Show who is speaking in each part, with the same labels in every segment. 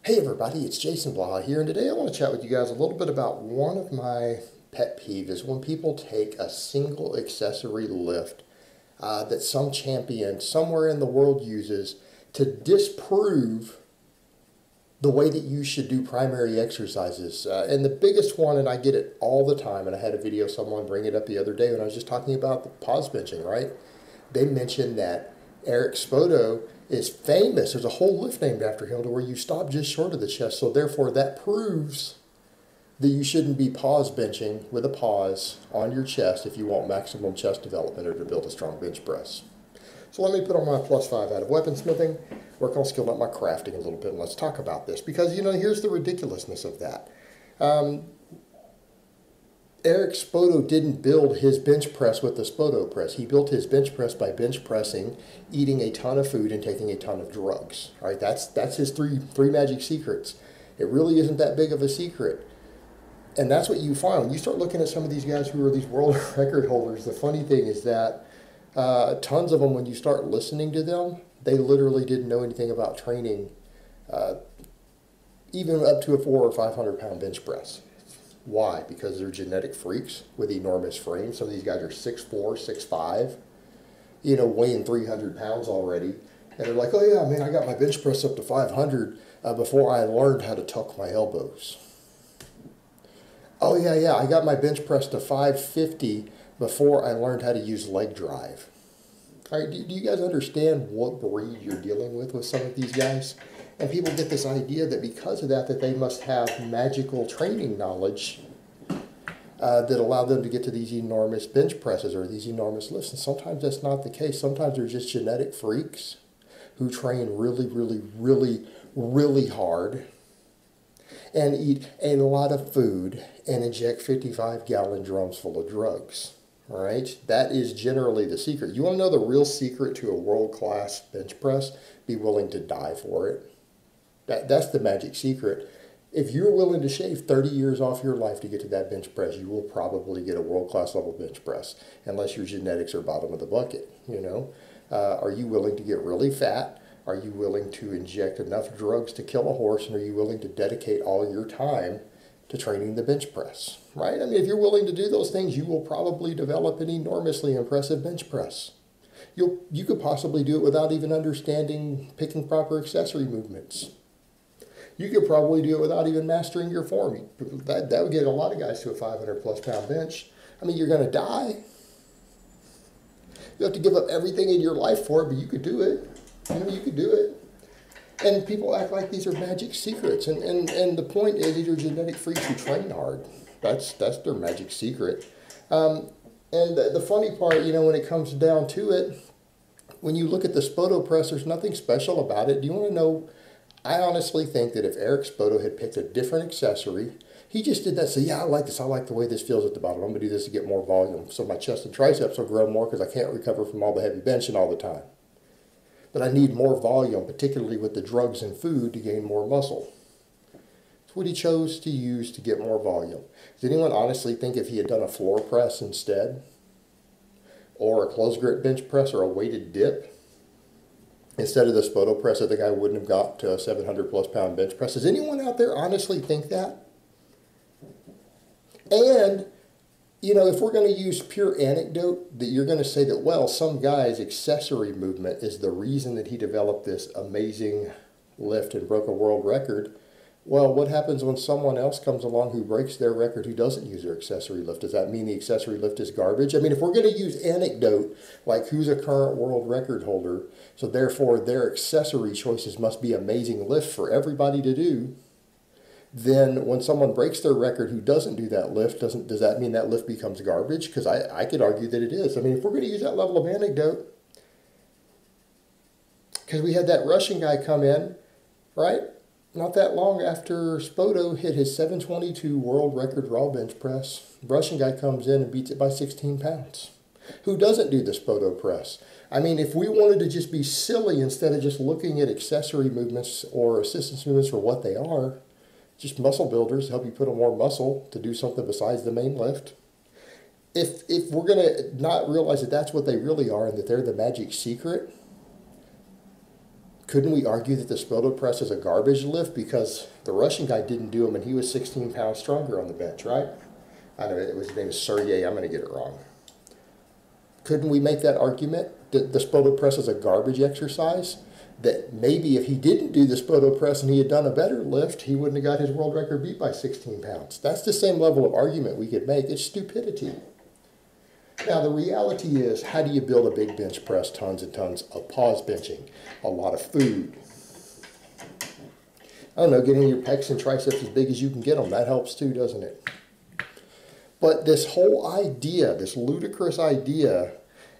Speaker 1: Hey everybody, it's Jason Blaha here, and today I want to chat with you guys a little bit about one of my pet peeves is when people take a single accessory lift that some champion somewhere in the world uses to disprove the way that you should do primary exercises. And the biggest one, and I get it all the time, and I had a video of someone bring it up the other day when I was just talking about the pause benching, right? They mentioned that Spoto is famous. There's a whole lift named after him to where you stop just short of the chest. So therefore that proves that you shouldn't be pause benching with a pause on your chest if you want maximum chest development or to build a strong bench press. So let me put on my +5 out of weaponsmithing, work on skilling up my crafting a little bit, and let's talk about this. Because, you know, here's the ridiculousness of that. Spoto didn't build his bench press with the Spoto press. He built his bench press by bench pressing, eating a ton of food, and taking a ton of drugs. All right, that's his three magic secrets. It really isn't that big of a secret. And that's what you find when you start looking at some of these guys who are these world record holders. The funny thing is that tons of them, when you start listening to them, they literally didn't know anything about training, even up to a 400 or 500 pound bench press. Why? Because they're genetic freaks with enormous frames. Some of these guys are 6'4", 6'5", you know, weighing 300 pounds already. And they're like, oh yeah, man, I got my bench press up to 500 before I learned how to tuck my elbows. Oh yeah, I got my bench press to 550 before I learned how to use leg drive. All right, do you guys understand what breed you're dealing with some of these guys? And people get this idea that because of that they must have magical training knowledge that allow them to get to these enormous bench presses or these enormous lifts. And sometimes that's not the case. Sometimes they're just genetic freaks who train really hard and eat a lot of food and inject 55-gallon drums full of drugs. All right, that is generally the secret. You want to know the real secret to a world-class bench press? Be willing to die for it. That's the magic secret. If you're willing to shave 30 years off your life to get to that bench press, you will probably get a world-class level bench press, unless your genetics are bottom of the bucket, you know. Are you willing to get really fat? Are you willing to inject enough drugs to kill a horse? And are you willing to dedicate all your time to training the bench press, right? I mean, if you're willing to do those things, you will probably develop an enormously impressive bench press. You could possibly do it without even understanding picking proper accessory movements. You could probably do it without even mastering your form. That would get a lot of guys to a 500+ pound bench. I mean, you're going to die. You have to give up everything in your life for it, but you could do it. You know, you could do it. And people act like these are magic secrets. And the point is, these are genetic freaks who train hard. That's their magic secret. And the funny part, you know, when it comes down to it, when you look at the Spoto press, there's nothing special about it. Do you want to know? I honestly think that if Spoto had picked a different accessory, he just did that, say, yeah, I like this. I like the way this feels at the bottom. I'm going to do this to get more volume. So my chest and triceps will grow more because I can't recover from all the heavy benching all the time. But I need more volume, particularly with the drugs and food, to gain more muscle. That's what he chose to use to get more volume. Does anyone honestly think if he had done a floor press instead, or a closed grip bench press, or a weighted dip, instead of the Spoto press, I think I wouldn't have got to a 700+ pound bench press? Does anyone out there honestly think that? And, you know, if we're going to use pure anecdote, that you're going to say that, well, some guy's accessory movement is the reason that he developed this amazing lift and broke a world record. Well, what happens when someone else comes along who breaks their record who doesn't use their accessory lift? Does that mean the accessory lift is garbage? I mean, if we're going to use anecdote, like who's a current world record holder, so therefore their accessory choices must be amazing lift for everybody to do, then when someone breaks their record who doesn't do that lift, does that mean that lift becomes garbage? Because I could argue that it is. I mean, if we're going to use that level of anecdote, because we had that Russian guy come in, right? Not that long after Spoto hit his 722 world record raw bench press, the Russian guy comes in and beats it by 16 pounds. Who doesn't do the Spoto press? I mean, if we wanted to just be silly instead of just looking at accessory movements or assistance movements for what they are, just muscle builders to help you put on more muscle to do something besides the main lift. If we're going to not realize that that's what they really are and that they're the magic secret, Couldn't we argue that the Spoto press is a garbage lift because the Russian guy didn't do them and he was 16 pounds stronger on the bench, right? I know his name is Sergey. I'm going to get it wrong. Couldn't we make that argument that the Spoto press is a garbage exercise? That maybe if he didn't do the Spoto press and he had done a better lift, he wouldn't have got his world record beat by 16 pounds. That's the same level of argument we could make. It's stupidity. Now, the reality is, how do you build a big bench press? Tons and tons of pause benching, a lot of food. I don't know, getting your pecs and triceps as big as you can get them. That helps too, doesn't it? But this whole idea, this ludicrous idea,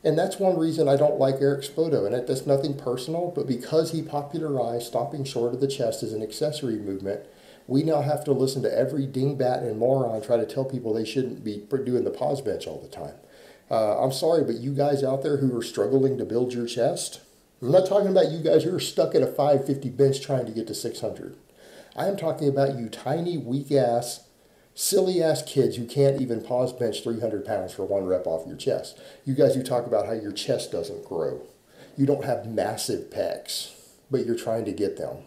Speaker 1: and that's one reason I don't like Eric Spoto, and that's nothing personal, but because he popularized stopping short of the chest as an accessory movement, we now have to listen to every dingbat and moron try to tell people they shouldn't be doing the pause bench all the time. I'm sorry, but you guys out there who are struggling to build your chest, I'm not talking about you guys who are stuck at a 550 bench trying to get to 600. I am talking about you tiny, weak-ass, silly-ass kids who can't even pause bench 300 pounds for one rep off your chest. You guys who talk about how your chest doesn't grow. You don't have massive pecs, but you're trying to get them.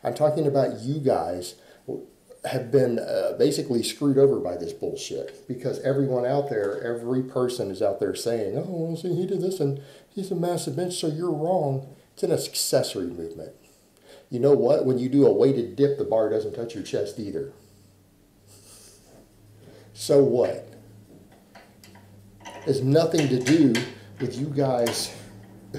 Speaker 1: I'm talking about you guys have been basically screwed over by this bullshit, because everyone out there, every person is out there saying, oh, well, see, he did this and he's a massive bench, so you're wrong. It's an accessory movement. You know what? When you do a weighted dip, the bar doesn't touch your chest either. So what? It has nothing to do with you guys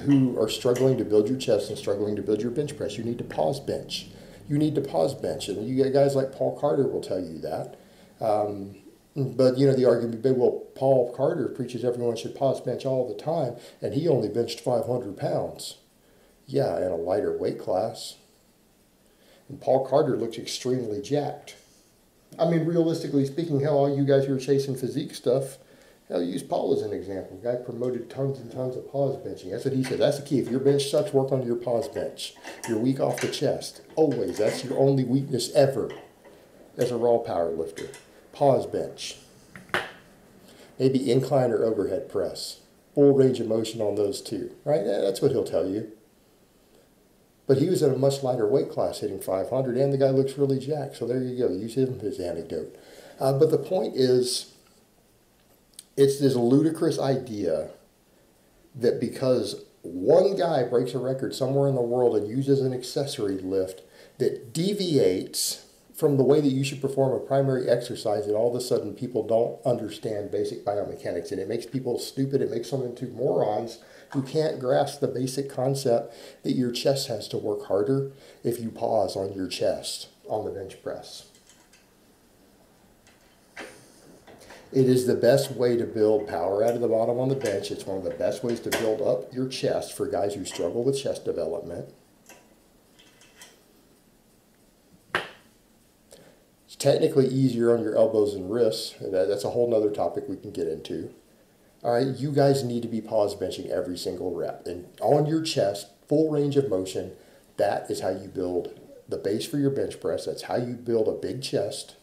Speaker 1: who are struggling to build your chest and struggling to build your bench press. You need to pause bench. You need to pause bench. And you get guys like Paul Carter will tell you that. But, you know, the argument would be, well, Paul Carter preaches everyone should pause bench all the time, and he only benched 500 pounds. Yeah, in a lighter weight class. And Paul Carter looks extremely jacked. I mean, realistically speaking, hell, all you guys who are chasing physique stuff, hell, use Paul as an example. The guy promoted tons and tons of pause benching. That's what he said. That's the key. If your bench sucks, work on your pause bench. You're weak off the chest. Always. That's your only weakness ever as a raw power lifter. Pause bench. Maybe incline or overhead press. Full range of motion on those two. Right? That's what he'll tell you. But he was at a much lighter weight class hitting 500, and the guy looks really jacked. So there you go. Use him as anecdote. But the point is, it's this ludicrous idea that because one guy breaks a record somewhere in the world and uses an accessory lift that deviates from the way that you should perform a primary exercise, that all of a sudden people don't understand basic biomechanics. And it makes people stupid. It makes them into morons who can't grasp the basic concept that your chest has to work harder if you pause on your chest on the bench press. It is the best way to build power out of the bottom on the bench. It's one of the best ways to build up your chest for guys who struggle with chest development. It's technically easier on your elbows and wrists. And that's a whole nother topic we can get into. All right, you guys need to be pause benching every single rep. And on your chest, full range of motion, that is how you build the base for your bench press. That's how you build a big chest.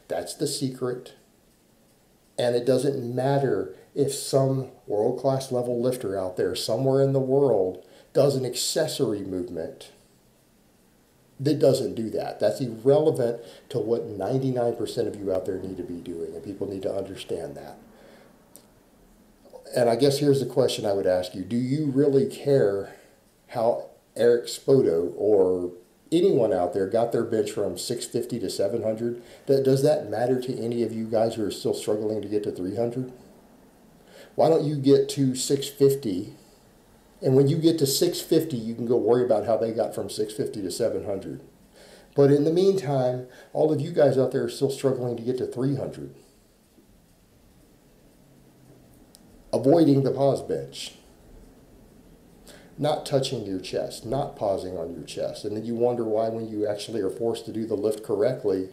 Speaker 1: That's the secret. And it doesn't matter if some world-class level lifter out there somewhere in the world does an accessory movement that doesn't do that. That's irrelevant to what 99% of you out there need to be doing, and people need to understand that. And I guess here's the question I would ask you. Do you really care how Eric Spoto or anyone out there got their bench from 650 to 700? Does that matter to any of you guys who are still struggling to get to 300? Why don't you get to 650? And when you get to 650, you can go worry about how they got from 650 to 700. But in the meantime, all of you guys out there are still struggling to get to 300. Avoiding the pause bench. Not touching your chest, not pausing on your chest. And then you wonder why when you actually are forced to do the lift correctly,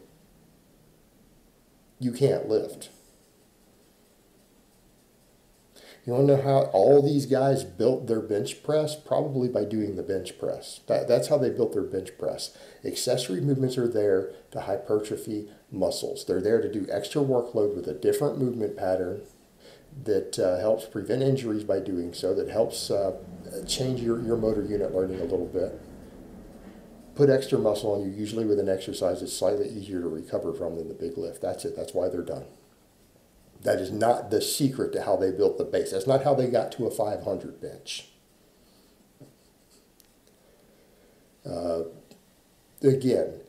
Speaker 1: you can't lift. You want to know how all these guys built their bench press? Probably by doing the bench press. That's how they built their bench press. Accessory movements are there to hypertrophy muscles. They're there to do extra workload with a different movement pattern that helps prevent injuries by doing so, that helps change your motor unit learning a little bit. put extra muscle on you, usually with an exercise that's slightly easier to recover from than the big lift. That's it. That's why they're done. That is not the secret to how they built the base. That's not how they got to a 500 bench. Again,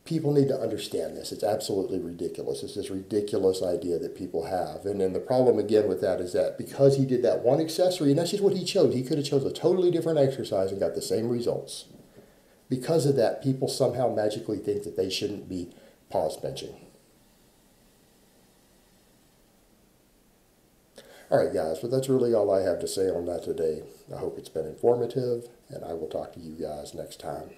Speaker 1: people need to understand this. It's absolutely ridiculous. It's this ridiculous idea that people have. And then the problem again with that is that because he did that one accessory, and that's just what he chose, he could have chose a totally different exercise and got the same results. Because of that, people somehow magically think that they shouldn't be pause benching. All right, guys, but that's really all I have to say on that today. I hope it's been informative, and I will talk to you guys next time.